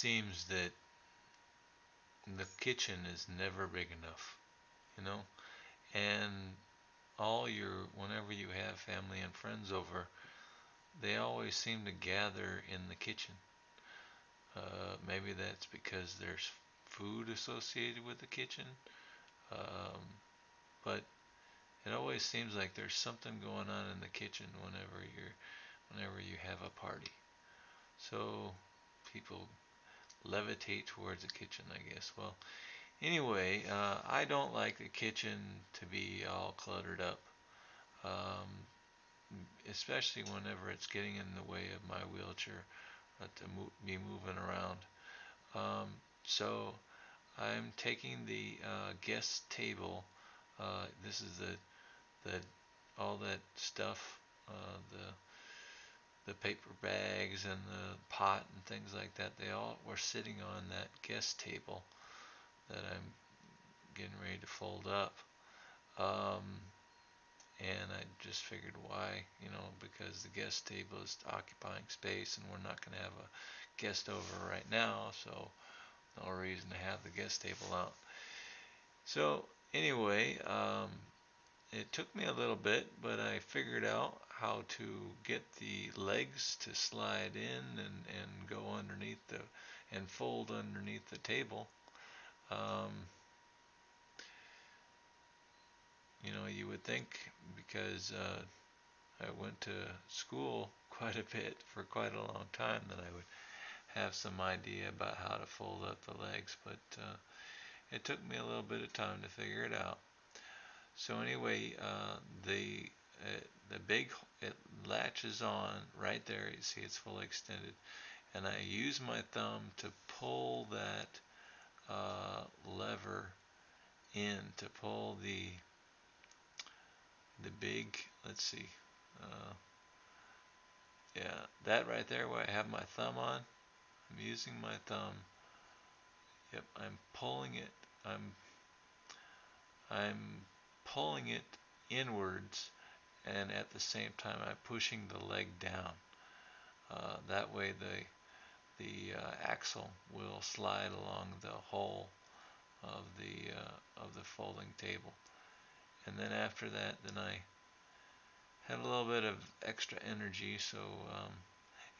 seems that the kitchen is never big enough, you know, and whenever you have family and friends over, they always seem to gather in the kitchen. Maybe that's because there's food associated with the kitchen, um, but it always seems like there's something going on in the kitchen whenever you have a party. So people levitate towards the kitchen, I guess. Well, anyway, I don't like the kitchen to be all cluttered up, um, especially whenever it's getting in the way of my wheelchair be moving around. Um, so I'm taking the guest table. This is the all that stuff, the paper bags and the pot and things like that. They all were sitting on that guest table that I'm getting ready to fold up. Um, and I just figured why, because the guest table is occupying space and we're not going to have a guest over right now, so no reason to have the guest table out. So anyway, it took me a little bit, but I figured out how to get the legs to slide in and go underneath and fold underneath the table. Um, you would think because I went to school quite a bit for quite a long time that I would have some idea about how to fold up the legs, but it took me a little bit of time to figure it out. So anyway, the the big it latches on right there. You see, it's fully extended, and I use my thumb to pull that lever in to pull the big. Let's see, uh, yeah, that right there where I have my thumb on. I'm using my thumb. Yep, I'm pulling it. I'm pulling it inwards, and at the same time I'm pushing the leg down. That way the axle will slide along the hull of the folding table. And then after that, then I had a little bit of extra energy. So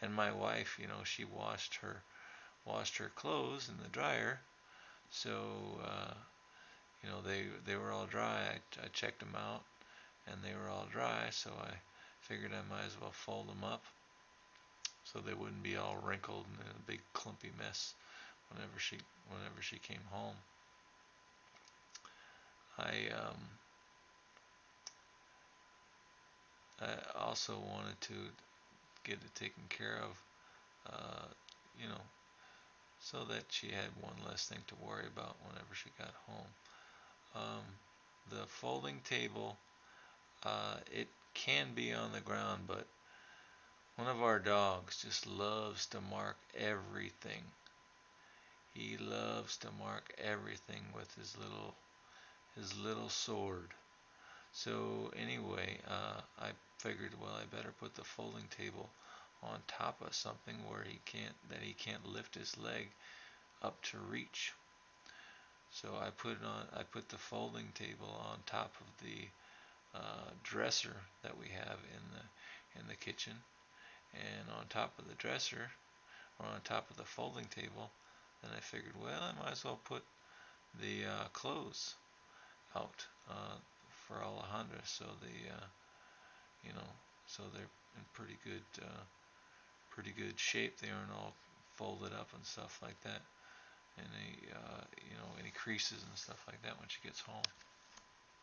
and my wife, she washed her clothes in the dryer. So they were all dry. I checked them out, and they were all dry. So I figured I might as well fold them up so they wouldn't be all wrinkled and in a big clumpy mess whenever she came home. I I also wanted to get it taken care of, uh, you know, so that she had one less thing to worry about whenever she got home. Um, the folding table, it can be on the ground, but one of our dogs just loves to mark everything. He loves to mark everything with his little sword. So anyway, I figured, well, I better put the folding table on top of something where he can't lift his leg up to reach. So I put the folding table on top of the dresser that we have in the kitchen, and on top of the dresser or on top of the folding table. Then I figured, well, I might as well put the clothes out for Alejandra, so you know, so they're in pretty good shape. They aren't all folded up and stuff like that, and any creases and stuff like that when she gets home.